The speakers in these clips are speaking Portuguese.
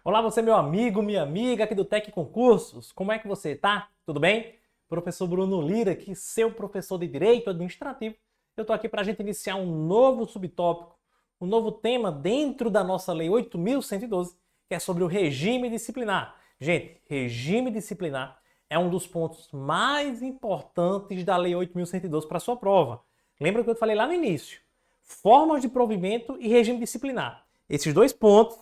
Olá, você meu amigo, minha amiga aqui do Tec Concursos. Como é que você tá? Tudo bem? Professor Bruno Lira aqui, seu professor de Direito Administrativo. Eu tô aqui para a gente iniciar um novo subtópico, um novo tema dentro da nossa Lei 8.112, que é sobre o regime disciplinar. Gente, regime disciplinar é um dos pontos mais importantes da Lei 8.112 para a sua prova. Lembra que eu falei lá no início? Formas de provimento e regime disciplinar. Esses dois pontos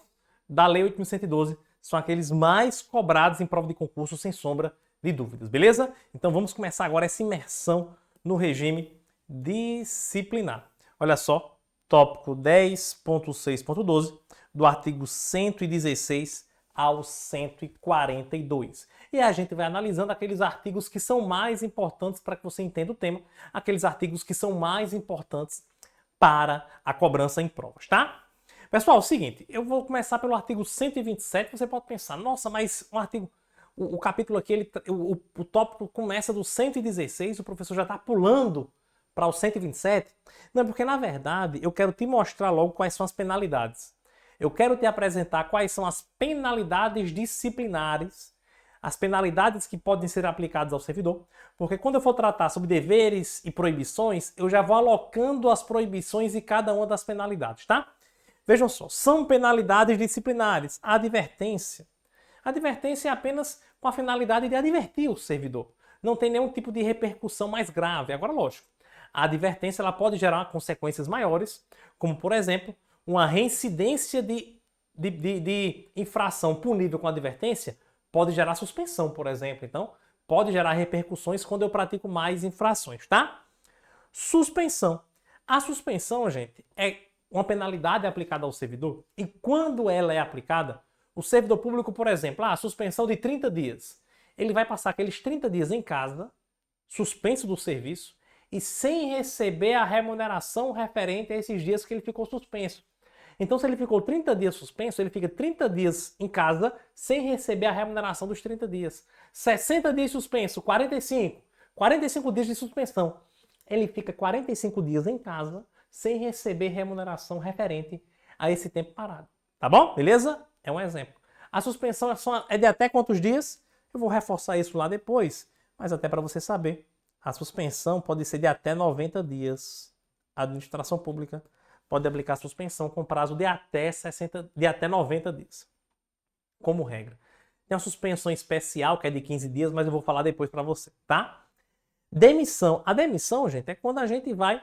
da Lei 8.112 são aqueles mais cobrados em prova de concurso, sem sombra de dúvidas, beleza? Então vamos começar agora essa imersão no regime disciplinar. Olha só, tópico 10.6.12 do artigo 116 ao 142. E a gente vai analisando aqueles artigos que são mais importantes para que você entenda o tema, aqueles artigos que são mais importantes para a cobrança em provas, tá? Pessoal, é o seguinte, eu vou começar pelo artigo 127, você pode pensar, nossa, mas o capítulo aqui, o tópico começa do 116, o professor já está pulando para o 127? Não, porque na verdade eu quero te mostrar logo quais são as penalidades. Eu quero te apresentar quais são as penalidades disciplinares, as penalidades que podem ser aplicadas ao servidor, porque quando eu for tratar sobre deveres e proibições, eu já vou alocando as proibições e cada uma das penalidades, tá? Vejam só, são penalidades disciplinares. A advertência. A advertência é apenas com a finalidade de advertir o servidor. Não tem nenhum tipo de repercussão mais grave. Agora, lógico, a advertência ela pode gerar consequências maiores, como, por exemplo, uma reincidência de infração punível com advertência pode gerar suspensão, por exemplo. Então, pode gerar repercussões quando eu pratico mais infrações, tá? Suspensão. A suspensão, gente, é uma penalidade aplicada ao servidor, e quando ela é aplicada, o servidor público, por exemplo, suspensão de 30 dias, ele vai passar aqueles 30 dias em casa, suspenso do serviço, e sem receber a remuneração referente a esses dias que ele ficou suspenso. Então, se ele ficou 30 dias suspenso, ele fica 30 dias em casa sem receber a remuneração dos 30 dias. 60 dias suspenso, 45 dias de suspensão. Ele fica 45 dias em casa sem receber remuneração referente a esse tempo parado. Tá bom? Beleza? É um exemplo. A suspensão é de até quantos dias? Eu vou reforçar isso lá depois, mas até para você saber. A suspensão pode ser de até 90 dias. A administração pública pode aplicar suspensão com prazo de até 90 dias, como regra. Tem uma suspensão especial que é de 15 dias, mas eu vou falar depois para você, tá? Demissão. A demissão, gente, é quando a gente vai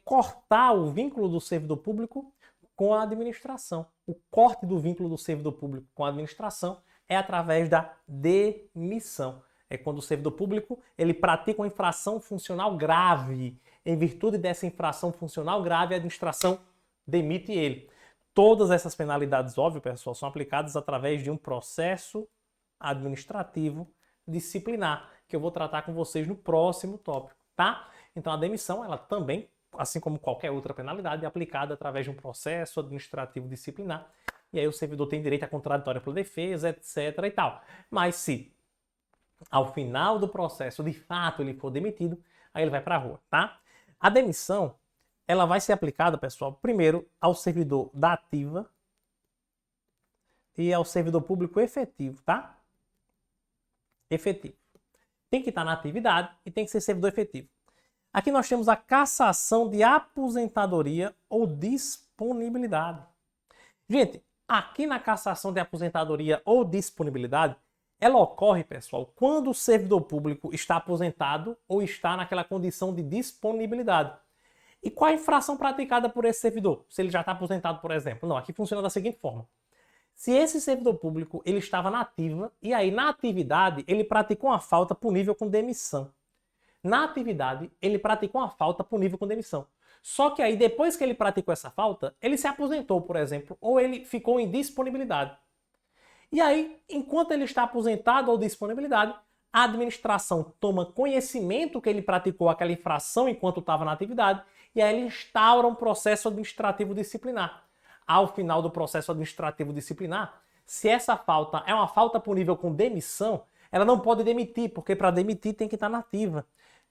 cortar o vínculo do servidor público com a administração. O corte do vínculo do servidor público com a administração é através da demissão. É quando o servidor público ele pratica uma infração funcional grave. Em virtude dessa infração funcional grave, a administração demite ele. Todas essas penalidades, óbvio, pessoal, são aplicadas através de um processo administrativo disciplinar, que eu vou tratar com vocês no próximo tópico, tá? Então a demissão, ela também, assim como qualquer outra penalidade, é aplicada através de um processo administrativo disciplinar. E aí o servidor tem direito à contraditória pela defesa, etc. e tal. Mas se ao final do processo, de fato, ele for demitido, aí ele vai para a rua, tá? A demissão, ela vai ser aplicada, pessoal, primeiro ao servidor da ativa e ao servidor público efetivo, tá? Efetivo. Tem que estar na atividade e tem que ser servidor efetivo. Aqui nós temos a cassação de aposentadoria ou disponibilidade. Gente, aqui na cassação de aposentadoria ou disponibilidade, ela ocorre, pessoal, quando o servidor público está aposentado ou está naquela condição de disponibilidade. E qual a infração praticada por esse servidor? Se ele já está aposentado, por exemplo. Não, aqui funciona da seguinte forma. Se esse servidor público ele estava na ativa e aí na atividade ele praticou uma falta punível com demissão. Na atividade, ele praticou uma falta punível com demissão. Só que aí, depois que ele praticou essa falta, ele se aposentou, por exemplo, ou ele ficou em disponibilidade. E aí, enquanto ele está aposentado ou disponibilidade, a administração toma conhecimento que ele praticou aquela infração enquanto estava na atividade e aí ele instaura um processo administrativo disciplinar. Ao final do processo administrativo disciplinar, se essa falta é uma falta punível com demissão, ela não pode demitir, porque para demitir tem que estar na ativa.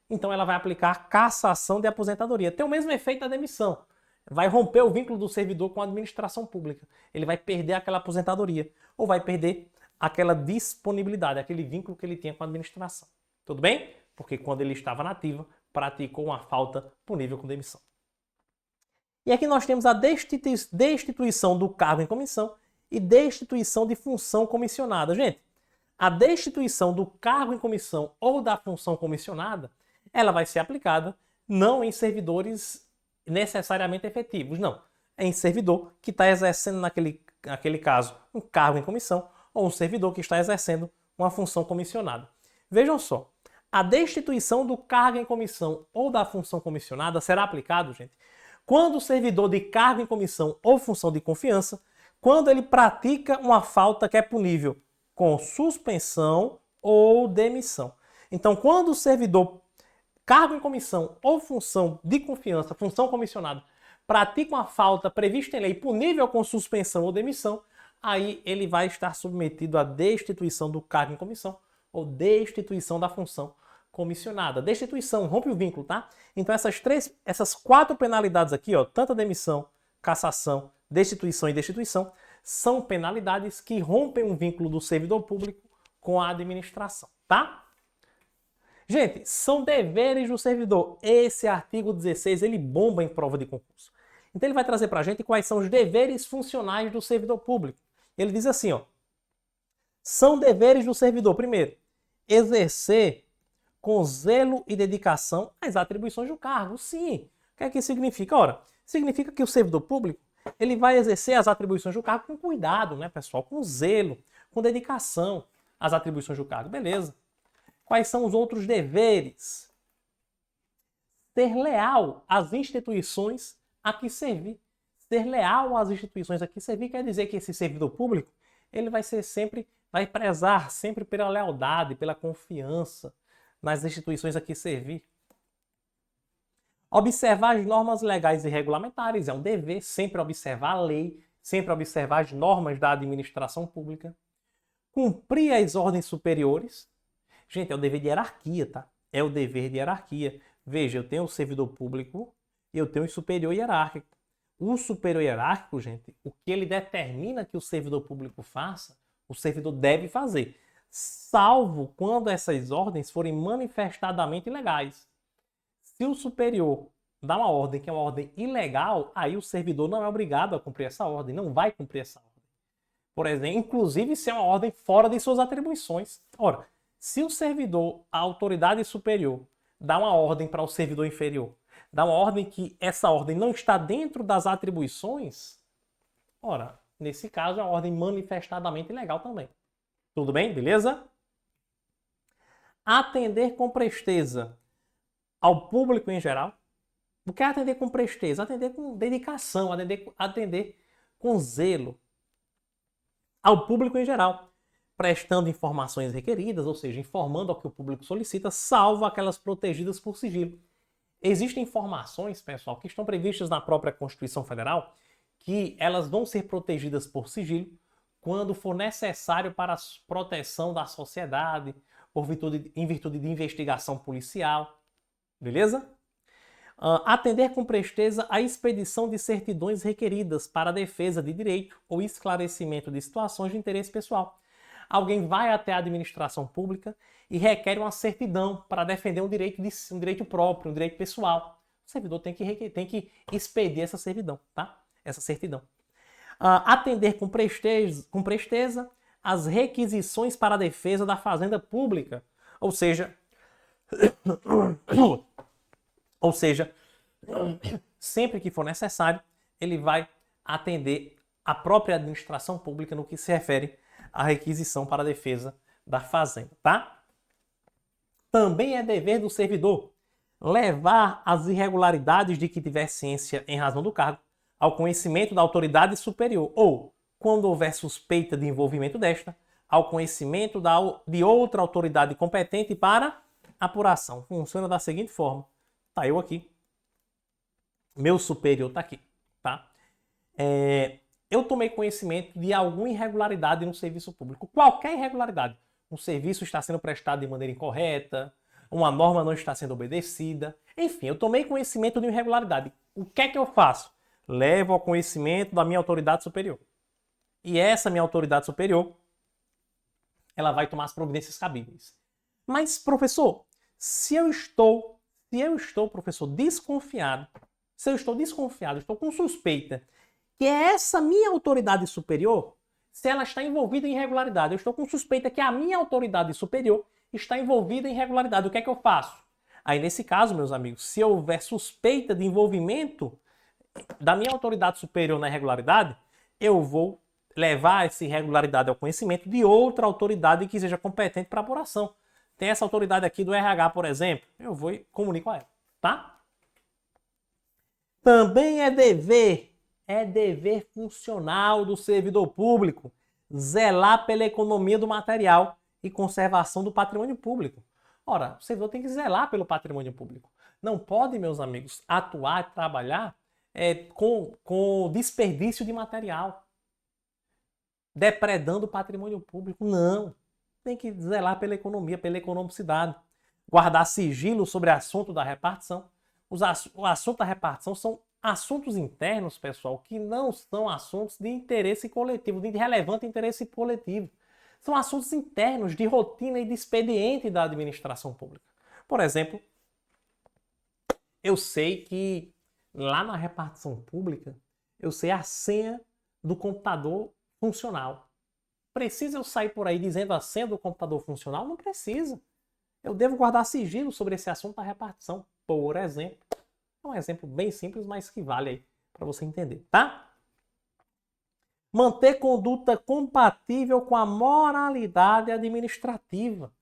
então ela vai aplicar cassação de aposentadoria. Tem o mesmo efeito da demissão. Vai romper o vínculo do servidor com a administração pública. Ele vai perder aquela aposentadoria ou vai perder aquela disponibilidade, aquele vínculo que ele tinha com a administração. Tudo bem? Porque quando ele estava na ativa, praticou uma falta punível com demissão. E aqui nós temos a destituição do cargo em comissão e destituição de função comissionada. Gente, a destituição do cargo em comissão ou da função comissionada, ela vai ser aplicada não em servidores necessariamente efetivos, não. É em servidor que está exercendo, naquele caso, um cargo em comissão ou um servidor que está exercendo uma função comissionada. Vejam só, a destituição do cargo em comissão ou da função comissionada será aplicado, gente, quando o servidor de cargo em comissão ou função de confiança, quando ele pratica uma falta que é punível com suspensão ou demissão. Então, quando o servidor, cargo em comissão ou função de confiança, função comissionada, pratica uma falta prevista em lei punível com suspensão ou demissão, aí ele vai estar submetido à destituição do cargo em comissão ou destituição da função comissionada. Destituição, rompe o vínculo, tá? Então essas 4 penalidades aqui, ó, tanto a demissão, cassação, destituição e destituição, são penalidades que rompem o vínculo do servidor público com a administração, tá? Gente, são deveres do servidor. Esse artigo 16, ele bomba em prova de concurso. Então ele vai trazer pra gente quais são os deveres funcionais do servidor público. Ele diz assim, ó, são deveres do servidor, primeiro, exercer com zelo e dedicação as atribuições do cargo. Sim. O que é que isso significa? Ora, significa que o servidor público ele vai exercer as atribuições do cargo com cuidado, né, pessoal? Com zelo, com dedicação às atribuições do cargo. Beleza. Quais são os outros deveres? Ser leal às instituições a que servir. Ser leal às instituições a que servir quer dizer que esse servidor público ele vai prezar sempre pela lealdade, pela confiança nas instituições a que servir. Observar as normas legais e regulamentares é um dever, sempre observar a lei, sempre observar as normas da administração pública. Cumprir as ordens superiores. Gente, é o dever de hierarquia, tá? É o dever de hierarquia. Veja, eu tenho o servidor público e eu tenho o superior hierárquico. O superior hierárquico, gente, o que ele determina que o servidor público faça, o servidor deve fazer, salvo quando essas ordens forem manifestadamente ilegais. Se o superior dá uma ordem que é uma ordem ilegal, aí o servidor não é obrigado a cumprir essa ordem, não vai cumprir essa ordem. Por exemplo, inclusive se é uma ordem fora de suas atribuições. Ora, se o servidor, a autoridade superior, dá uma ordem para o servidor inferior, dá uma ordem que essa ordem não está dentro das atribuições, ora, nesse caso é uma ordem manifestadamente ilegal também. Tudo bem? Beleza? Atender com presteza ao público em geral. O que é atender com presteza? Atender com dedicação, atender com zelo ao público em geral, prestando informações requeridas, ou seja, informando ao que o público solicita, salvo aquelas protegidas por sigilo. Existem informações, pessoal, que estão previstas na própria Constituição Federal, que elas vão ser protegidas por sigilo quando for necessário para a proteção da sociedade, em virtude de investigação policial. Beleza? Atender com presteza a expedição de certidões requeridas para a defesa de direito ou esclarecimento de situações de interesse pessoal. Alguém vai até a administração pública e requer uma certidão para defender um direito próprio, um direito pessoal. O servidor tem que expedir essa servidão, tá? Essa certidão. Atender com presteza as requisições para a defesa da fazenda pública, ou seja, sempre que for necessário, ele vai atender a própria administração pública no que se refere à requisição para a defesa da fazenda, tá? Também é dever do servidor levar as irregularidades de que tiver ciência em razão do cargo ao conhecimento da autoridade superior ou, quando houver suspeita de envolvimento desta, ao conhecimento de outra autoridade competente para apuração. Funciona da seguinte forma. Tá eu aqui. Meu superior tá aqui, tá? Eu tomei conhecimento de alguma irregularidade no serviço público. Qualquer irregularidade. Um serviço está sendo prestado de maneira incorreta, uma norma não está sendo obedecida. Enfim, eu tomei conhecimento de uma irregularidade. O que é que eu faço? Levo ao conhecimento da minha autoridade superior. E essa minha autoridade superior, ela vai tomar as providências cabíveis. Mas, professor, se eu estou, professor, desconfiado, estou com suspeita que é essa minha autoridade superior, se ela está envolvida em irregularidade, eu estou com suspeita que a minha autoridade superior está envolvida em irregularidade, o que é que eu faço? Aí, nesse caso, meus amigos, se houver suspeita de envolvimento da minha autoridade superior na irregularidade, eu vou levar essa irregularidade ao conhecimento de outra autoridade que seja competente para apuração. Tem essa autoridade aqui do RH, por exemplo, eu vou e comunico a ela, tá? Também é dever funcional do servidor público zelar pela economia do material e conservação do patrimônio público. Ora, o servidor tem que zelar pelo patrimônio público. Não pode, meus amigos, atuar e trabalhar com desperdício de material, depredando o patrimônio público. Não. Tem que zelar pela economia, pela economicidade. Guardar sigilo sobre o assunto da repartição. O assunto da repartição são assuntos internos, pessoal, que não são assuntos de interesse coletivo, de relevante interesse coletivo. São assuntos internos, de rotina e de expediente da administração pública. Por exemplo, eu sei que lá na repartição pública, eu sei a senha do computador funcional. Precisa eu sair por aí dizendo a senha do computador funcional? Não precisa. Eu devo guardar sigilo sobre esse assunto da repartição, por exemplo. É um exemplo bem simples, mas que vale aí para você entender, tá? Manter conduta compatível com a moralidade administrativa.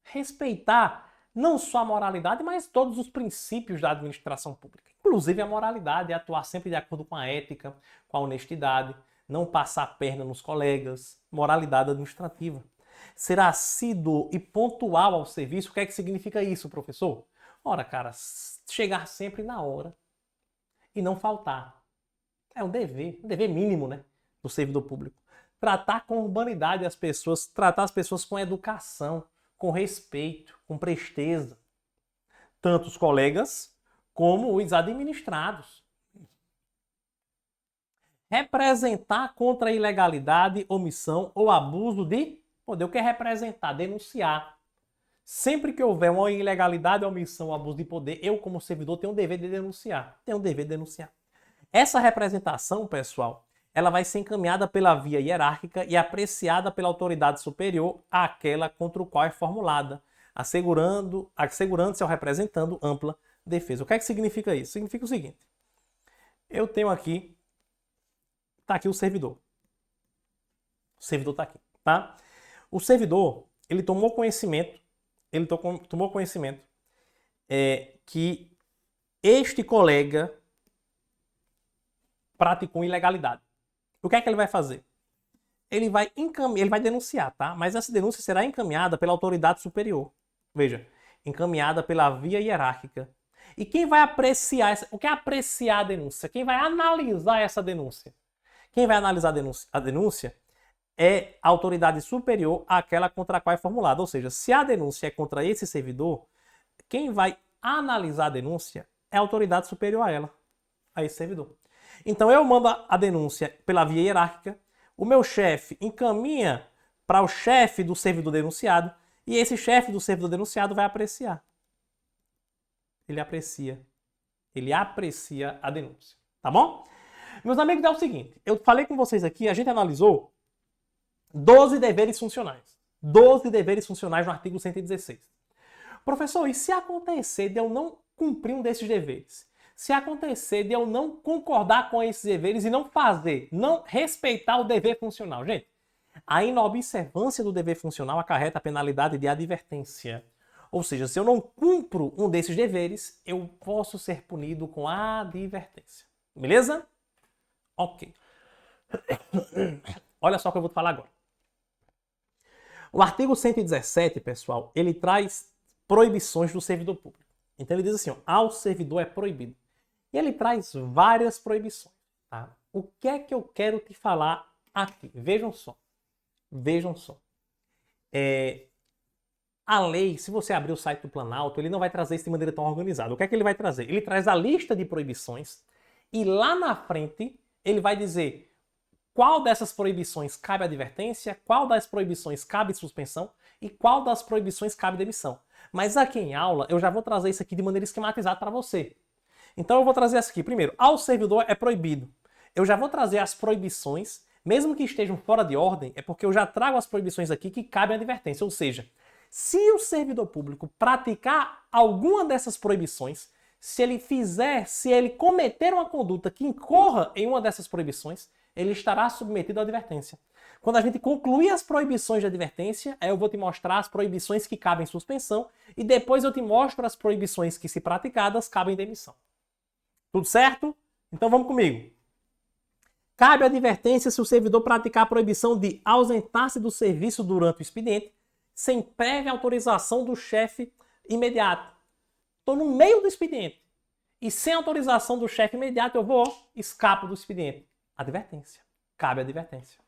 Respeitar não só a moralidade, mas todos os princípios da administração pública. Inclusive a moralidade, é atuar sempre de acordo com a ética, com a honestidade, não passar a perna nos colegas, moralidade administrativa. Ser assíduo e pontual ao serviço, o que é que significa isso, professor? Ora, cara, chegar sempre na hora e não faltar. É um dever mínimo, né, do servidor público. Tratar com urbanidade as pessoas, tratar as pessoas com educação, com respeito, com presteza. Tanto os colegas como os administrados. Representar contra a ilegalidade, omissão ou abuso de poder. O que é representar? Denunciar. Sempre que houver uma ilegalidade, omissão ou abuso de poder, eu, como servidor, tenho o dever de denunciar. Essa representação, pessoal, ela vai ser encaminhada pela via hierárquica e apreciada pela autoridade superior àquela contra o qual é formulada, assegurando-se ao representando ampla defesa. O que é que significa isso? Significa o seguinte. Eu tenho aqui, está aqui o servidor. O servidor está aqui, tá? O servidor, ele tomou conhecimento, que este colega praticou ilegalidade. O que é que ele vai fazer? Ele vai denunciar, tá? Mas essa denúncia será encaminhada pela autoridade superior. Veja, encaminhada pela via hierárquica. E quem vai apreciar o que é apreciar a denúncia? Quem vai analisar essa denúncia? Quem vai analisar a denúncia é a autoridade superior àquela contra a qual é formulada. Ou seja, se a denúncia é contra esse servidor, quem vai analisar a denúncia é a autoridade superior a ela, a esse servidor. Então eu mando a denúncia pela via hierárquica, o meu chefe encaminha para o chefe do servidor denunciado e esse chefe do servidor denunciado vai apreciar. Ele aprecia a denúncia, tá bom? Meus amigos, é o seguinte, eu falei com vocês aqui, a gente analisou 12 deveres funcionais. 12 deveres funcionais no artigo 116. Professor, e se acontecer de eu não cumprir um desses deveres? Se acontecer de eu não concordar com esses deveres e não respeitar o dever funcional? Gente, a inobservância do dever funcional acarreta a penalidade de advertência. Ou seja, se eu não cumpro um desses deveres, eu posso ser punido com advertência. Beleza? Ok. Olha só o que eu vou te falar agora. O artigo 117, pessoal, ele traz proibições do servidor público. Então ele diz assim, ó, ao servidor é proibido. E ele traz várias proibições. Tá? O que é que eu quero te falar aqui? Vejam só. A lei, se você abrir o site do Planalto, ele não vai trazer isso de maneira tão organizada. O que é que ele vai trazer? Ele traz a lista de proibições e lá na frente ele vai dizer qual dessas proibições cabe advertência, qual das proibições cabe suspensão e qual das proibições cabe demissão. Mas aqui em aula eu já vou trazer isso aqui de maneira esquematizada para você. Então eu vou trazer isso aqui. Primeiro, ao servidor é proibido. Eu já vou trazer as proibições, mesmo que estejam fora de ordem, é porque eu já trago as proibições aqui que cabem advertência. Ou seja, se o servidor público praticar alguma dessas proibições, se ele cometer uma conduta que incorra em uma dessas proibições, ele estará submetido à advertência. Quando a gente concluir as proibições de advertência, aí eu vou te mostrar as proibições que cabem suspensão e depois eu te mostro as proibições que, se praticadas, cabem demissão. Tudo certo? Então vamos comigo. Cabe advertência se o servidor praticar a proibição de ausentar-se do serviço durante o expediente sem prévia autorização do chefe imediato. Estou no meio do expediente e sem autorização do chefe imediato eu escapo do expediente. Advertência. Cabe advertência.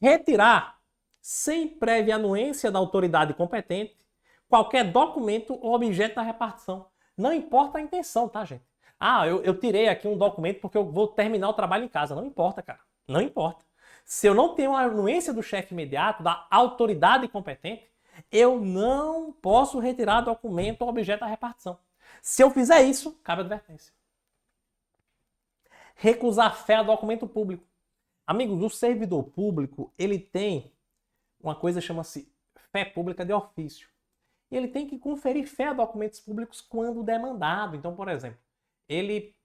Retirar, sem prévia anuência da autoridade competente, qualquer documento ou objeto da repartição. Não importa a intenção, tá, gente? Ah, eu tirei aqui um documento porque eu vou terminar o trabalho em casa. Não importa, cara. Não importa. Se eu não tenho a anuência do chefe imediato, da autoridade competente, eu não posso retirar documento ou objeto da repartição. Se eu fizer isso, cabe advertência. Recusar fé a documento público. Amigos, o servidor público, ele tem uma coisa que chama-se fé pública de ofício. E ele tem que conferir fé a documentos públicos quando demandado. Então, por exemplo, ele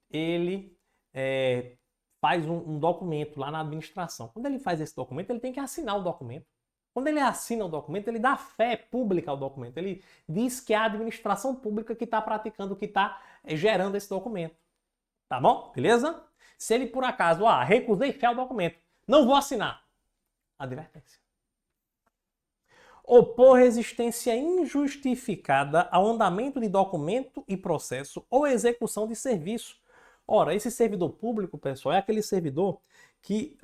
faz um documento lá na administração. Quando ele faz esse documento, ele tem que assinar o documento. Quando ele assina o documento, ele dá fé pública ao documento. Ele diz que é a administração pública que está praticando, que está gerando esse documento. Tá bom? Beleza? Se ele, por acaso, recusei fé ao documento, não vou assinar. Advertência. Opor resistência injustificada ao andamento de documento e processo ou execução de serviço. Ora, esse servidor público, pessoal, é aquele servidor que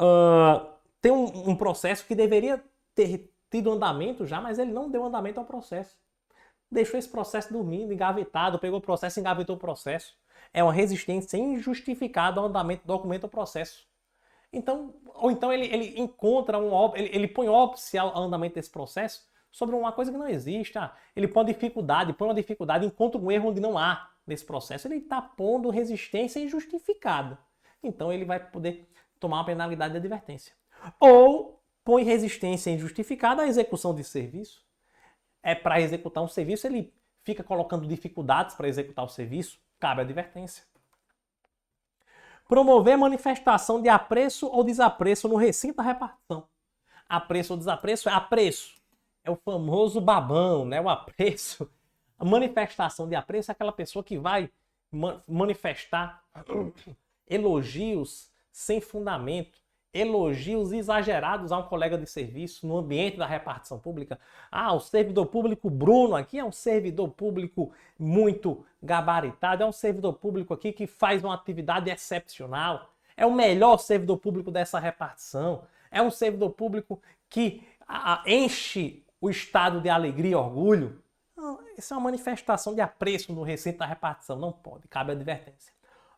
tem um processo que deveria ter tido andamento já, mas ele não deu andamento ao processo. Deixou esse processo dormindo, engavetado, pegou o processo e engavetou o processo. É uma resistência injustificada ao andamento do documento ou processo. Então, ou então ele encontra ele põe óbice ao andamento desse processo sobre uma coisa que não existe. Ele põe uma dificuldade, encontra um erro onde não há nesse processo. Ele está pondo resistência injustificada. Então ele vai poder tomar uma penalidade de advertência. Ou põe resistência injustificada à execução de serviço. É para executar um serviço, ele fica colocando dificuldades para executar o serviço, cabe advertência. Promover manifestação de apreço ou desapreço no recinto da repartição. Apreço ou desapreço é apreço. É o famoso babão, né? O apreço. A manifestação de apreço é aquela pessoa que vai manifestar elogios sem fundamento, elogios exagerados a um colega de serviço no ambiente da repartição pública. O servidor público Bruno aqui é um servidor público muito gabaritado, é um servidor público aqui que faz uma atividade excepcional, é o melhor servidor público dessa repartição, é um servidor público que enche o estado de alegria e orgulho. Não, isso é uma manifestação de apreço no recinto da repartição, não pode, cabe advertência.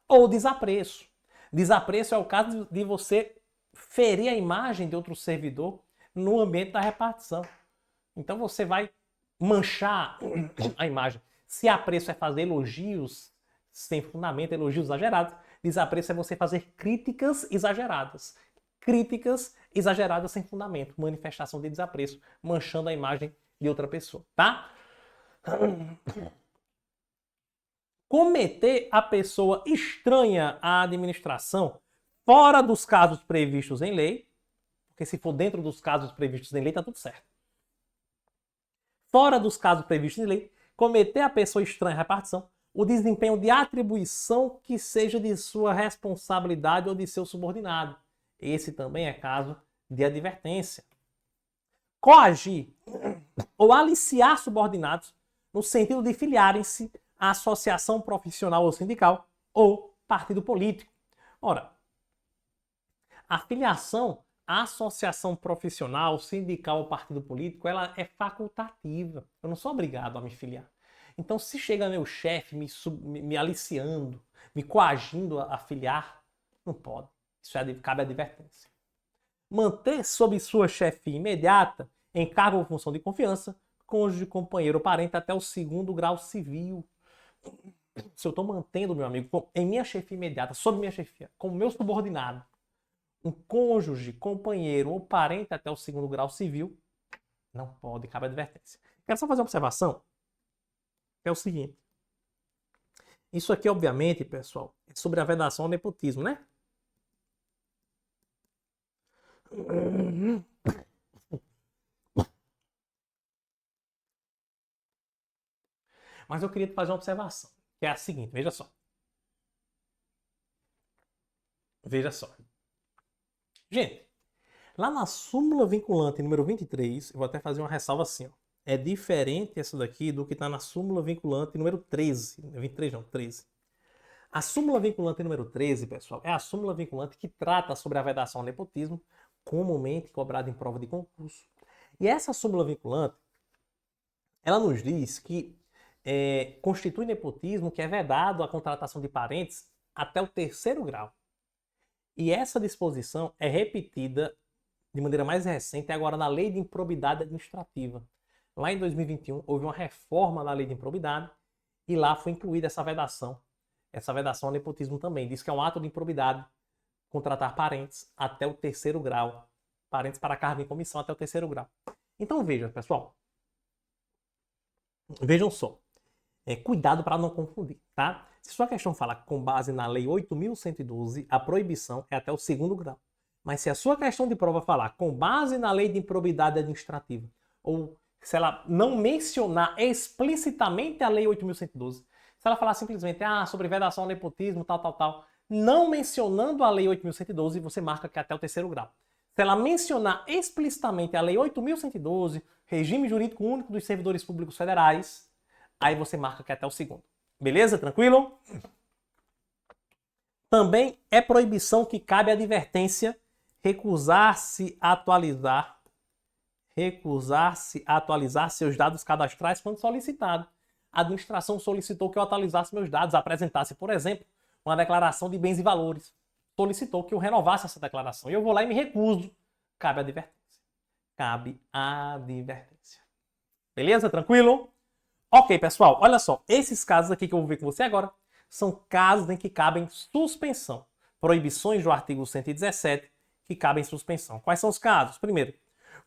Ou desapreço. Desapreço é o caso de você ferir a imagem de outro servidor no ambiente da repartição. Então você vai manchar a imagem. Se apreço é fazer elogios sem fundamento, elogios exagerados, desapreço é você fazer críticas exageradas. Críticas exageradas sem fundamento, manifestação de desapreço, manchando a imagem de outra pessoa, tá? Cometer a pessoa estranha à administração fora dos casos previstos em lei, porque se for dentro dos casos previstos em lei, tá tudo certo. Fora dos casos previstos em lei, cometer a pessoa estranha à repartição o desempenho de atribuição que seja de sua responsabilidade ou de seu subordinado. Esse também é caso de advertência. Coagir ou aliciar subordinados no sentido de filiarem-se à associação profissional ou sindical ou partido político. Ora, a filiação a associação profissional, sindical ou partido político, ela é facultativa. Eu não sou obrigado a me filiar. Então, se chega meu chefe me aliciando, me coagindo a filiar, não pode. Isso cabe advertência. Manter sob sua chefia imediata, em cargo ou função de confiança, cônjuge, companheiro ou parente até o 2º grau civil. Se eu estou mantendo, meu amigo, em minha chefia imediata, sob minha chefia, como meu subordinado, um cônjuge, companheiro ou parente até o 2º grau civil, não pode, cabe advertência. Quero só fazer uma observação, que é o seguinte. Isso aqui, obviamente, pessoal, é sobre a vedação ao nepotismo, né? Mas eu queria te fazer uma observação, que é a seguinte, veja só. Veja só. Gente, lá na súmula vinculante número 23, eu vou até fazer uma ressalva assim, ó. É diferente essa daqui do que está na súmula vinculante número 13. 23 não, 13. A súmula vinculante número 13, pessoal, é a súmula vinculante que trata sobre a vedação ao nepotismo, comumente cobrada em prova de concurso. E essa súmula vinculante, ela nos diz que constitui nepotismo que é vedado a contratação de parentes até o 3º grau. E essa disposição é repetida de maneira mais recente agora na Lei de Improbidade Administrativa. Lá em 2021 houve uma reforma na Lei de Improbidade e lá foi incluída essa vedação ao nepotismo também. Diz que é um ato de improbidade contratar parentes até o 3º grau. Parentes para cargo em comissão até o 3º grau. Então veja, pessoal. Vejam só. Cuidado para não confundir, tá? Se sua questão fala com base na Lei 8.112, a proibição é até o 2º grau. Mas se a sua questão de prova falar com base na Lei de Improbidade Administrativa, ou se ela não mencionar explicitamente a Lei 8.112, se ela falar simplesmente sobre vedação ao nepotismo, tal, não mencionando a Lei 8.112, você marca que é até o 3º grau. Se ela mencionar explicitamente a Lei 8.112, regime jurídico único dos servidores públicos federais, aí você marca que é até o 2º. Beleza? Tranquilo? Também é proibição que cabe advertência recusar-se a atualizar seus dados cadastrais quando solicitado. A administração solicitou que eu atualizasse meus dados, apresentasse, por exemplo, uma declaração de bens e valores. Solicitou que eu renovasse essa declaração. E eu vou lá e me recuso. Cabe advertência. Cabe advertência. Beleza? Tranquilo? Ok, pessoal, olha só. Esses casos aqui que eu vou ver com você agora são casos em que cabem suspensão. Proibições do artigo 117 que cabem suspensão. Quais são os casos? Primeiro,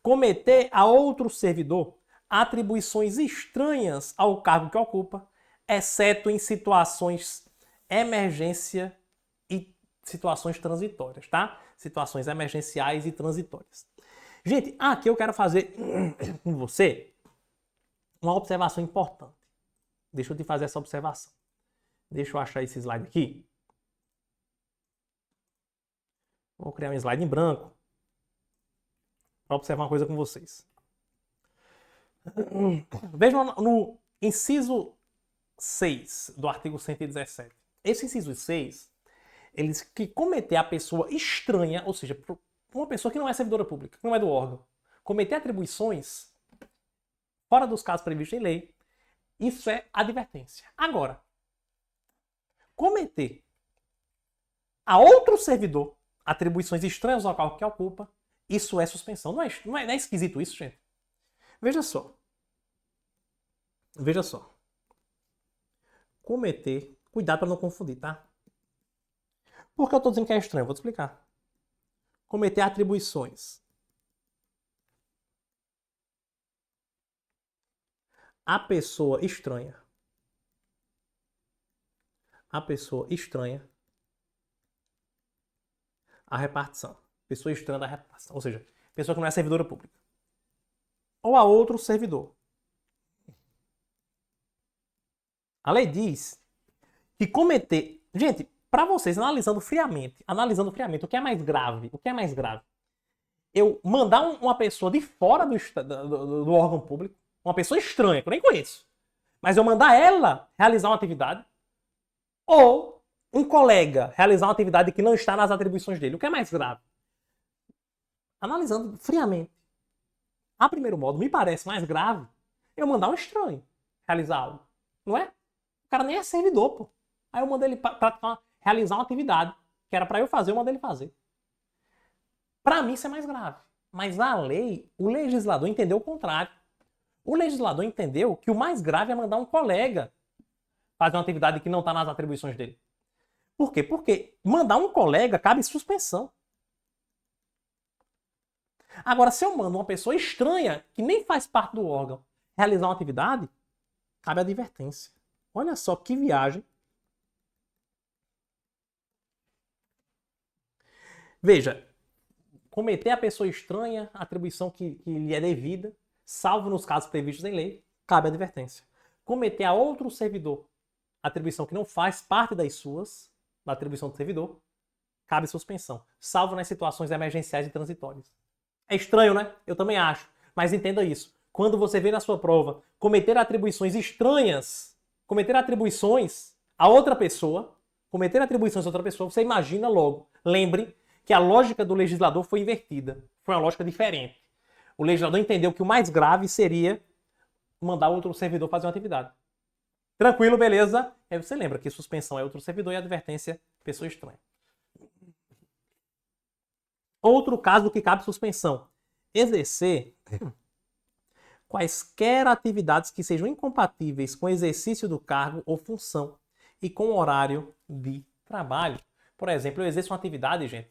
cometer a outro servidor atribuições estranhas ao cargo que ocupa, exceto em situações emergência e situações transitórias, tá? Situações emergenciais e transitórias. Gente, aqui eu quero fazer com você uma observação importante. Deixa eu te fazer essa observação. Deixa eu achar esse slide aqui. Vou criar um slide em branco para observar uma coisa com vocês. Vejam no inciso 6 do artigo 117. Esse inciso 6, ele diz que cometer a pessoa estranha, ou seja, uma pessoa que não é servidora pública, que não é do órgão, cometer atribuições fora dos casos previstos em lei, isso é advertência. Agora, cometer a outro servidor atribuições estranhas ao cargo que ocupa, isso é suspensão. Não é esquisito isso, gente? Veja só. Veja só. Cometer. Cuidado para não confundir, tá? Por que eu estou dizendo que é estranho? Vou te explicar. Cometer atribuições a pessoa estranha. A pessoa estranha a repartição. Pessoa estranha da repartição. Ou seja, pessoa que não é servidora pública. Ou a outro servidor. A lei diz que cometer... Gente, para vocês, analisando friamente, o que é mais grave? O que é mais grave? Eu mandar uma pessoa de fora do órgão público, uma pessoa estranha, que eu nem conheço, mas eu mandar ela realizar uma atividade, ou um colega realizar uma atividade que não está nas atribuições dele. O que é mais grave? analisando friamente, a primeiro modo, me parece mais grave eu mandar um estranho realizar algo. Não é? O cara nem é servidor, pô. Aí eu mandei ele realizar uma atividade que era para eu fazer, eu mandei ele fazer. Para mim isso é mais grave. Mas a lei, o legislador entendeu o contrário. O legislador entendeu que o mais grave é mandar um colega fazer uma atividade que não está nas atribuições dele. Por quê? Porque mandar um colega cabe suspensão. Agora, se eu mando uma pessoa estranha, que nem faz parte do órgão, realizar uma atividade, cabe advertência. Olha só que viagem. Veja, cometer a pessoa estranha, atribuição que lhe é devida, salvo nos casos previstos em lei, cabe advertência. Cometer a outro servidor atribuição que não faz parte das suas, da atribuição do servidor, cabe suspensão, salvo nas situações emergenciais e transitórias. É estranho, né? Eu também acho. Mas entenda isso. Quando você vê na sua prova cometer atribuições estranhas, cometer atribuições a outra pessoa, você imagina logo. Lembre que a lógica do legislador foi invertida. Foi uma lógica diferente. O legislador entendeu que o mais grave seria mandar outro servidor fazer uma atividade. Tranquilo, beleza? Aí você lembra que suspensão é outro servidor e advertência, pessoa estranha. Outro caso que cabe suspensão. Exercer quaisquer atividades que sejam incompatíveis com o exercício do cargo ou função e com o horário de trabalho. Por exemplo, eu exerço uma atividade, gente.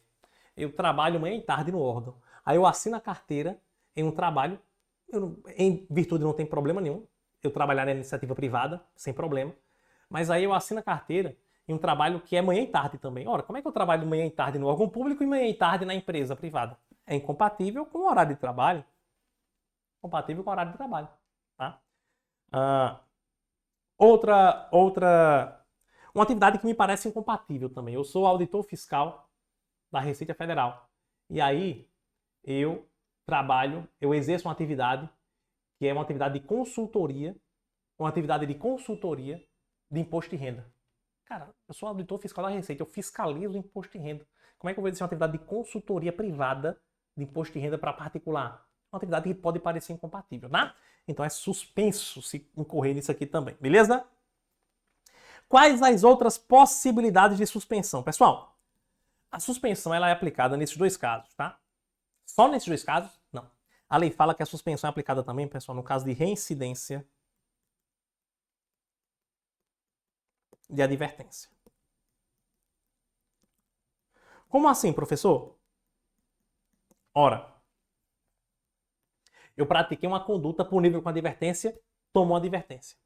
Eu trabalho manhã e tarde no órgão. Aí eu assino a carteira em um trabalho, em virtude não tem problema nenhum, eu trabalhar na iniciativa privada, sem problema. Mas aí eu assino a carteira em um trabalho que é manhã e tarde também. Ora, como é que eu trabalho manhã e tarde no órgão público e manhã e tarde na empresa privada? É incompatível com o horário de trabalho. Compatível com o horário de trabalho. Tá? Uma atividade que me parece incompatível também. Eu sou auditor fiscal da Receita Federal. E aí eu exerço uma atividade que é uma atividade de consultoria de imposto de renda. Cara, eu sou auditor fiscal da Receita, eu fiscalizo o imposto de renda. Como é que eu vou exercer uma atividade de consultoria privada de imposto de renda para particular? Uma atividade que pode parecer incompatível, tá? Então é suspenso se incorrer nisso aqui também, beleza? Quais as outras possibilidades de suspensão? Pessoal, a suspensão ela é aplicada nesses dois casos, tá? Só nesses dois casos? Não. A lei fala que a suspensão é aplicada também, pessoal, no caso de reincidência de advertência. Como assim, professor? Ora, eu pratiquei uma conduta punível com advertência, tomou advertência.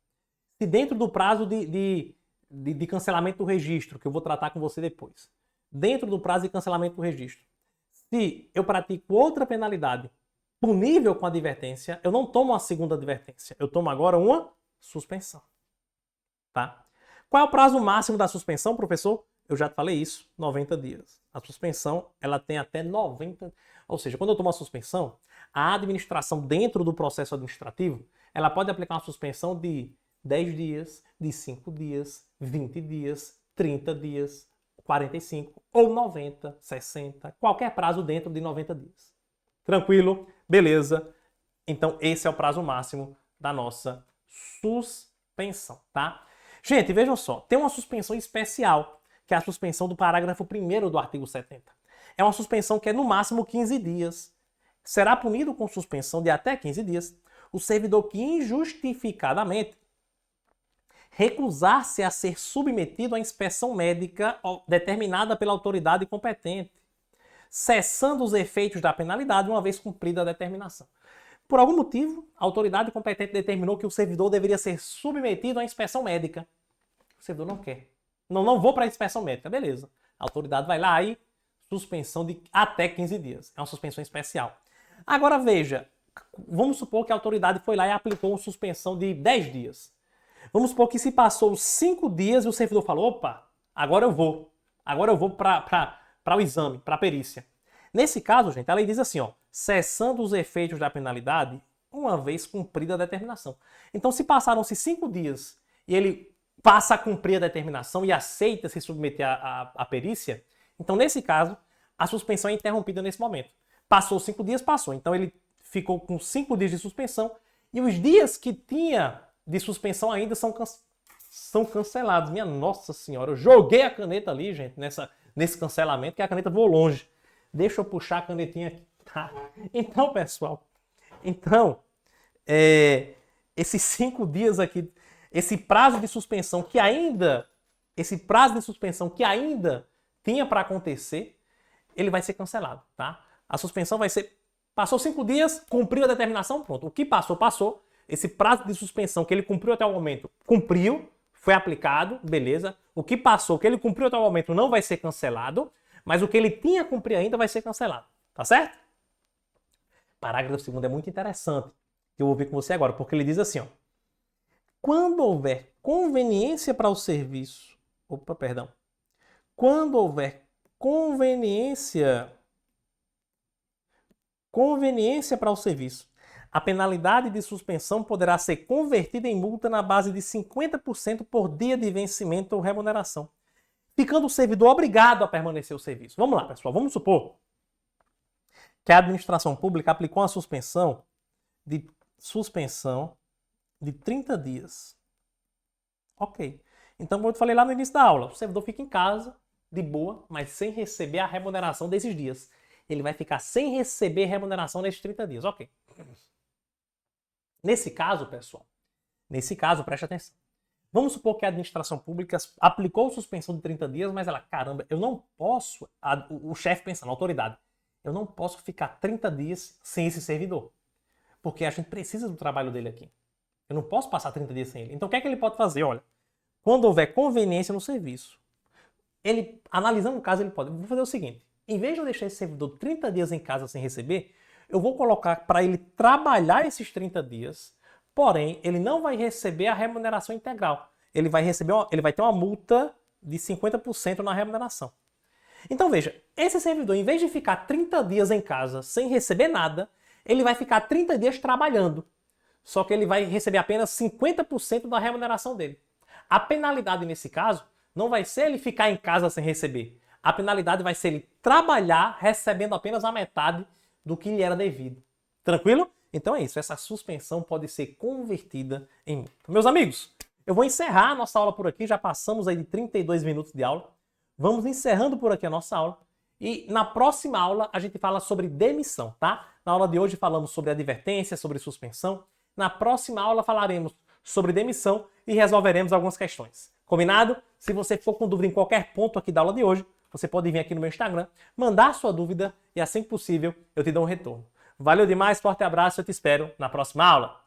Se dentro do prazo de cancelamento do registro, que eu vou tratar com você depois, dentro do prazo de cancelamento do registro, se eu pratico outra penalidade punível com advertência, eu não tomo uma segunda advertência, eu tomo agora uma suspensão. Tá? Qual é o prazo máximo da suspensão, professor? Eu já te falei isso, 90 dias. A suspensão, ela tem até 90... Ou seja, quando eu tomo uma suspensão, a administração dentro do processo administrativo, ela pode aplicar uma suspensão de 10 dias, de 5 dias, 20 dias, 30 dias, 45 ou 90, 60, qualquer prazo dentro de 90 dias. Tranquilo? Beleza? Então esse é o prazo máximo da nossa suspensão, tá? Gente, vejam só, tem uma suspensão especial, que é a suspensão do parágrafo 1º do artigo 70. É uma suspensão que é no máximo 15 dias. Será punido com suspensão de até 15 dias o servidor que injustificadamente recusar-se a ser submetido à inspeção médica determinada pela autoridade competente, cessando os efeitos da penalidade uma vez cumprida a determinação. Por algum motivo, a autoridade competente determinou que o servidor deveria ser submetido à inspeção médica. O servidor não quer. Não vou para a inspeção médica. Beleza. A autoridade vai lá e suspensão de até 15 dias. É uma suspensão especial. Agora veja, vamos supor que a autoridade foi lá e aplicou uma suspensão de 10 dias. Vamos supor que se passou 5 dias e o servidor falou, opa, agora eu vou para o exame, para a perícia. Nesse caso, gente, a lei diz assim, ó, cessando os efeitos da penalidade uma vez cumprida a determinação. Então, se passaram-se 5 dias e ele passa a cumprir a determinação e aceita se submeter à perícia, então, nesse caso, a suspensão é interrompida nesse momento. Passou 5 dias, passou. Então ele ficou com 5 dias de suspensão e os dias que tinha de suspensão ainda são cancelados. Minha Nossa Senhora, eu joguei a caneta ali, gente, nesse cancelamento, que a caneta voou longe. Deixa eu puxar a canetinha aqui. Tá? Então, pessoal, esses 5 dias aqui, esse prazo de suspensão que ainda tinha para acontecer, ele vai ser cancelado, tá? A suspensão vai ser, passou 5 dias, cumpriu a determinação, pronto. O que passou, passou. Esse prazo de suspensão que ele cumpriu até o momento, cumpriu, foi aplicado, beleza. O que passou, que ele cumpriu até o momento, não vai ser cancelado, mas o que ele tinha a cumprir ainda vai ser cancelado, tá certo? Parágrafo 2º é muito interessante, que eu vou ver com você agora, porque ele diz assim, ó. Quando houver conveniência para o serviço, quando houver conveniência para o serviço, a penalidade de suspensão poderá ser convertida em multa na base de 50% por dia de vencimento ou remuneração, ficando o servidor obrigado a permanecer o serviço. Vamos lá, pessoal, vamos supor que a administração pública aplicou uma suspensão de 30 dias. Ok. Então, como eu falei lá no início da aula, o servidor fica em casa, de boa, mas sem receber a remuneração desses dias. Ele vai ficar sem receber remuneração nesses 30 dias. Ok. Nesse caso, pessoal, preste atenção. Vamos supor que a administração pública aplicou suspensão de 30 dias, mas ela, caramba, eu não posso, o chefe pensando, a autoridade, eu não posso ficar 30 dias sem esse servidor. Porque a gente precisa do trabalho dele aqui. Eu não posso passar 30 dias sem ele. Então o que é que ele pode fazer? Olha, quando houver conveniência no serviço, ele, analisando o caso, ele pode. Vou fazer o seguinte, em vez de eu deixar esse servidor 30 dias em casa sem receber, eu vou colocar para ele trabalhar esses 30 dias, porém, ele não vai receber a remuneração integral. Ele vai ter uma multa de 50% na remuneração. Então veja, esse servidor, em vez de ficar 30 dias em casa sem receber nada, ele vai ficar 30 dias trabalhando. Só que ele vai receber apenas 50% da remuneração dele. A penalidade nesse caso não vai ser ele ficar em casa sem receber. A penalidade vai ser ele trabalhar recebendo apenas a metade do que lhe era devido. Tranquilo? Então é isso, essa suspensão pode ser convertida em multa. Meus amigos, eu vou encerrar a nossa aula por aqui, já passamos aí de 32 minutos de aula. Vamos encerrando por aqui a nossa aula. E na próxima aula a gente fala sobre demissão, tá? Na aula de hoje falamos sobre advertência, sobre suspensão. Na próxima aula falaremos sobre demissão e resolveremos algumas questões. Combinado? Se você for com dúvida em qualquer ponto aqui da aula de hoje, você pode vir aqui no meu Instagram, mandar sua dúvida e assim que possível eu te dou um retorno. Valeu demais, forte abraço, eu te espero na próxima aula.